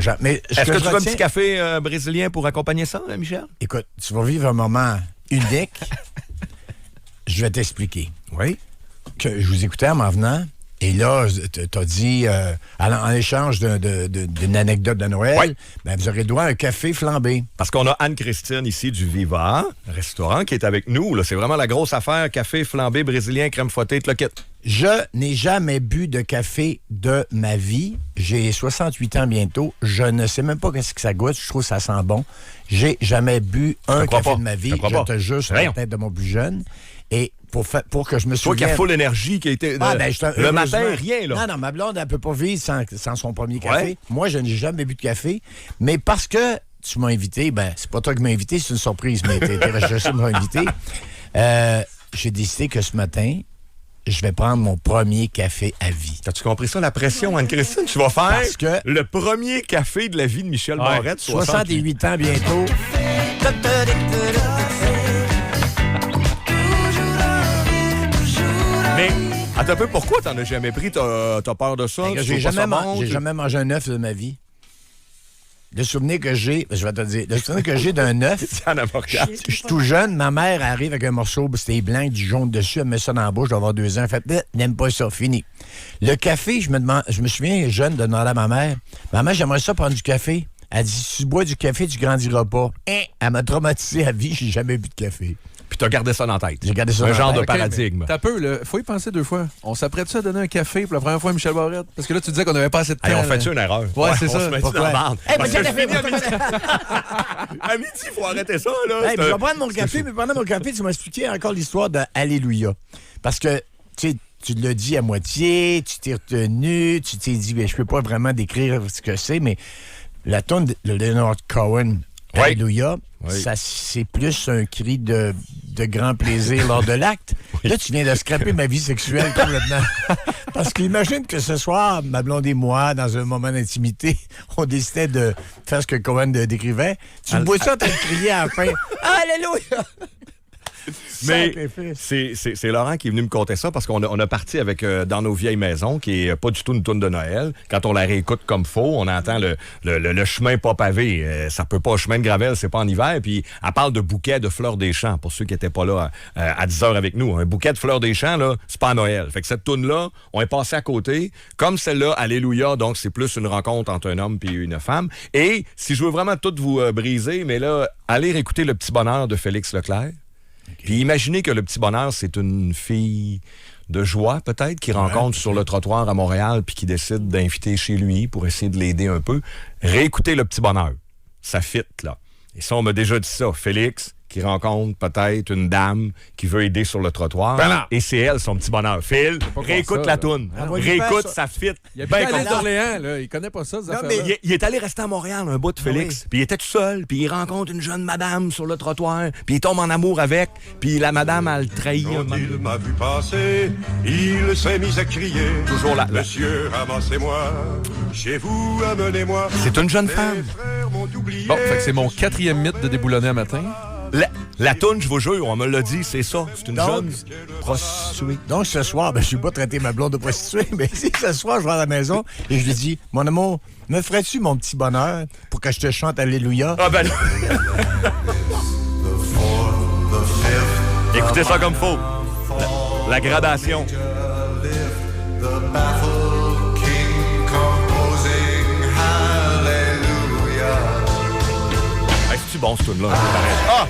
gens. Mais est-ce que tu veux un petit café brésilien pour accompagner ça, Michel? Écoute, tu vas vivre un moment unique. Je vais t'expliquer. Oui. Que je vous écoutais en m'en venant. Et là, t'as dit, en échange d'une anecdote de Noël, vous aurez droit à un café flambé. Parce qu'on a Anne-Christine ici du Viva, restaurant, qui est avec nous. Là. C'est vraiment la grosse affaire, café flambé brésilien, crème fouettée, tout le kit. Je n'ai jamais bu de café de ma vie. J'ai 68 ans bientôt. Je ne sais même pas qu'est-ce que ça goûte. Je trouve que ça sent bon. J'ai jamais bu un café de ma vie. Je te jure sur la tête de mon plus jeune. Et pour que je me souvienne... Toi qui as full énergie, qui a été... le matin, rien, là. Non, ma blonde, elle ne peut pas vivre sans son premier café. Ouais. Moi, je n'ai jamais bu de café. Mais parce que tu m'as invité, c'est pas toi qui m'as invité, c'est une surprise, mais t'es recherché de m'inviter. J'ai décidé que ce matin, je vais prendre mon premier café à vie. As-tu compris ça, la pression, Anne-Christine? Tu vas faire le premier café de la vie de Michel Barrette. 68 ans bientôt. Mais, attends un peu, pourquoi t'en as jamais pris? T'as peur de ça? J'ai jamais mangé un œuf de ma vie. Le souvenir que j'ai, je vais te dire, le souvenir que j'ai d'un œuf, je suis tout jeune, ma mère arrive avec un morceau, c'était blanc, du jaune dessus, elle me met ça dans la bouche, je dois avoir 2 ans, elle fait, n'aime pas ça, fini. Le café, je me souviens, jeune, de demander à ma mère, j'aimerais ça prendre du café. Elle dit, si tu bois du café, tu grandiras pas. Elle m'a traumatisé à vie, j'ai jamais bu de café. Puis t'as gardé ça dans la tête. J'ai gardé ça un dans genre la de paradigme. T'as peu, faut y penser 2 fois. On s'apprête-tu à donner un café pour la première fois à Michel Barrette? Parce que là, tu disais qu'on n'avait pas assez de temps. On fait-tu une erreur? Ouais, c'est ça. On se met dans la barre. À midi, il faut arrêter ça, là. Je vais prendre mon café, mais pendant mon café, tu m'as expliqué encore l'histoire de Alléluia. Parce que, tu sais, tu l'as dit à moitié, tu t'es retenu, tu t'es dit, je peux pas vraiment décrire ce que c'est, mais la tune de Leonard Cohen, Alléluia, ça, c'est plus un cri de grand plaisir lors de l'acte. Là, tu viens de scraper ma vie sexuelle complètement. Parce qu'imagine que ce soir, ma blonde et moi, dans un moment d'intimité, on décidait de faire ce que Cohen décrivait. Tu me vois ça en train de crier à la fin. Alléluia! Mais c'est Laurent qui est venu me conter ça parce qu'on a parti avec Dans nos vieilles maisons, qui est pas du tout une toune de Noël. Quand on la réécoute comme faux, on entend le chemin pas pavé. Ça peut pas, chemin de gravel, c'est pas en hiver. Puis elle parle de bouquet de fleurs des champs, pour ceux qui étaient pas là à 10h avec nous. Un bouquet de fleurs des champs, là, c'est pas à Noël. Fait que cette toune-là, on est passé à côté. Comme celle-là, Alléluia, donc c'est plus une rencontre entre un homme et une femme. Et si je veux vraiment tout vous briser, mais là, allez réécouter Le Petit Bonheur de Félix Leclerc. Okay. Puis imaginez que Le Petit Bonheur, c'est une fille de joie, peut-être, qui rencontre sur le trottoir à Montréal puis qui décide d'inviter chez lui pour essayer de l'aider un peu. Réécoutez Le Petit Bonheur. Ça fit, là. Et ça, on m'a déjà dit ça. Félix, qui rencontre peut-être une dame qui veut aider sur le trottoir. Ben et c'est elle, son petit bonheur. Phil, réécoute la toune. Réécoute, ça fit. Il est allé d'Orléans, là. Il connaît pas ça, non, mais il est allé rester à Montréal un bout de Félix. Puis il était tout seul. Puis il rencontre une jeune madame sur le trottoir. Puis il tombe en amour avec. Puis la madame, elle le trahit. Quand il m'a vu passer, il s'est mis à crier. Toujours là. Monsieur, ramassez-moi. Chez vous, amenez-moi. C'est une jeune femme. Bon, fait que c'est mon 4e mythe de déboulonner un matin. La toune, je vous jure, on me l'a dit, c'est ça. C'est une jeune prostituée. Donc, ce soir, je ne vais pas traiter ma blonde de prostituée, mais si ce soir, je vais à la maison et je lui dis, mon amour, me ferais-tu mon petit bonheur pour que je te chante Alléluia? Ah ben écoutez ça comme faut. La gradation. C'est bon, ce tune-là. Ah!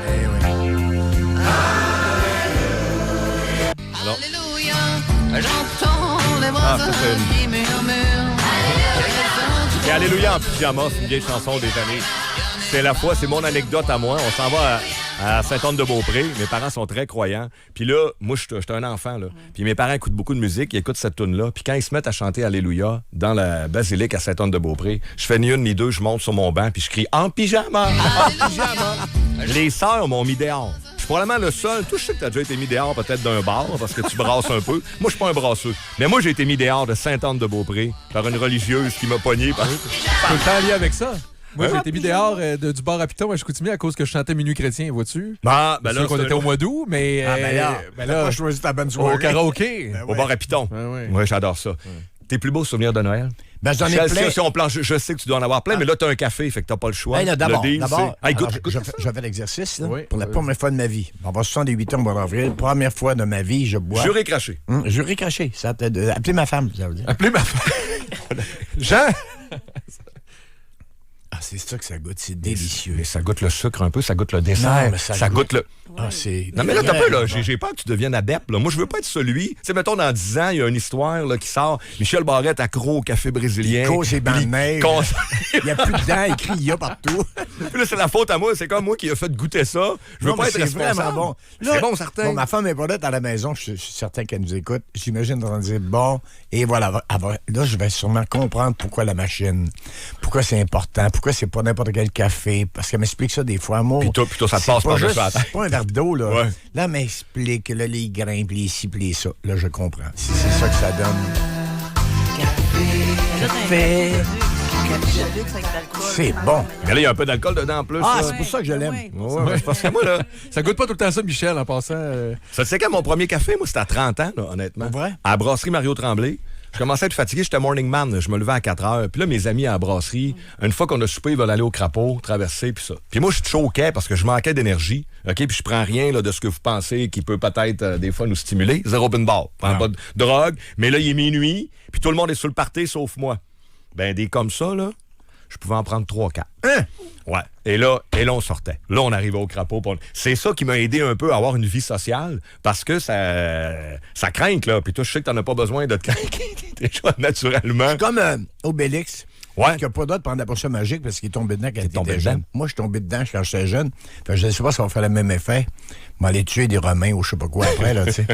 Eh oui. Alléluia, j'entends les voix qui murmurent. Et Alléluia en pyjama, c'est une vieille chanson des années. C'est la fois, c'est mon anecdote à moi. On s'en va à Sainte-Anne-de-Beaupré. Mes parents sont très croyants. Puis là, moi, je suis un enfant, là. Puis mes parents écoutent beaucoup de musique, ils écoutent cette tune-là. Puis quand ils se mettent à chanter Alléluia dans la basilique à Sainte-Anne-de-Beaupré, je fais ni une ni deux, je monte sur mon banc, puis je crie « En pyjama! En pyjama! » Les sœurs m'ont mis dehors. Je suis probablement le seul. Toi, je sais que t'as déjà été mis dehors peut-être d'un bar, parce que tu brasses un peu. Moi, je suis pas un brasseux. Mais moi, j'ai été mis dehors de Sainte-Anne-de-Beaupré par une religieuse qui m'a pogné. Tout le temps lié avec ça. Moi, j'ai été mis dehors du bar à Piton à Chicoutimi à cause que je chantais Minuit chrétien, vois-tu? Ben là, qu'on était au mois d'août, mais... ben là, je choisis ta bonne soirée. Au karaoké. Au bar à Piton. Oui, j'adore ça. Tes plus beaux souvenirs de Noël? Ben, j'en ai Michel, plein. si on planche, je sais que tu dois en avoir plein, mais là, t'as un café, fait que t'as pas le choix. Hey, là, d'abord, le deal, d'abord, c'est... Hey, goûte, alors, goûte. je fais l'exercice là, Oui. pour la première fois de ma vie. On va 68 ans au mois d'avril. Première fois de ma vie, je bois. Juré craché. Juré craché. Ça, appelez ma femme, ça veut dire. Appelez ma femme. Jean! Ah, c'est ça que ça goûte. C'est délicieux. Mais ça goûte le sucre un peu, ça goûte le dessert. Non, mais ça goûte le... Ah, c'est... Non, mais là, t'as peu, là. J'ai peur que tu deviennes adepte, là. Moi, je veux pas être celui. Tu sais, mettons, dans 10 ans, il y a une histoire, là, qui sort. Michel Barrette accro au café brésilien. Cause et bancs de neige. Con- Il n'y a plus de dents écrit, il y a partout. Puis là, c'est la faute à moi. C'est comme moi qui a fait goûter ça. Je veux Non, pas mais être c'est responsable. vraiment bon. C'est bon, certain. Bon, ma femme est pas là à la maison. Je suis certain qu'elle nous écoute. J'imagine en train de dire, bon, et voilà. Là, je vais sûrement comprendre pourquoi la machine, pourquoi c'est important, pourquoi c'est pas n'importe quel café. Parce qu'elle m'explique ça des fois. Moi, Puis toi, ça te c'est passe pas par-dessus juste- la tête. C'est pas un verre d'eau, là. Ouais. Là, elle m'explique, là, les grains, puis les ci, puis les ça. Là, je comprends. C'est ça que ça donne. Café. C'est bon. Mais là, il y a un peu d'alcool dedans en plus. Ah, là. c'est pour ça que je l'aime. Ouais, parce que moi, là, Ça goûte pas tout le temps ça, Michel, en passant. ça c'est quand mon premier café, moi, c'était à 30 ans, là, honnêtement. Pour vrai? À la brasserie Mario Tremblay. Je commençais à être fatigué, j'étais morning man, là. Je me levais à 4 heures. Puis là, mes amis à la brasserie, une fois qu'on a soupé, ils veulent aller au crapaud, traverser, puis ça. Puis moi, je choquais parce que je manquais d'énergie, OK? Puis je prends rien là, de ce que vous pensez qui peut peut-être, des fois, nous stimuler. Zéro open bar. Je prends pas de drogue. Mais là, il est minuit, puis tout le monde est sur le party, sauf moi. Ben, des comme ça, là, je pouvais en prendre 3-4. Ouais. Et là, on sortait. Là, on arrivait au crapaud. C'est ça qui m'a aidé un peu à avoir une vie sociale parce que ça craint, là. Puis toi, je sais que t'en as pas besoin de te craquer déjà naturellement. Comme Obélix. Ouais. Qui n'a pas d'autre pendant la potion magique parce qu'il est tombé dedans quand il tombé était dedans? jeune. Moi, je suis tombé dedans quand j'étais jeune. Fait que je ne sais pas si ça va faire le même effet. M'aller tuer des Romains ou je sais pas quoi après, là, tu sais.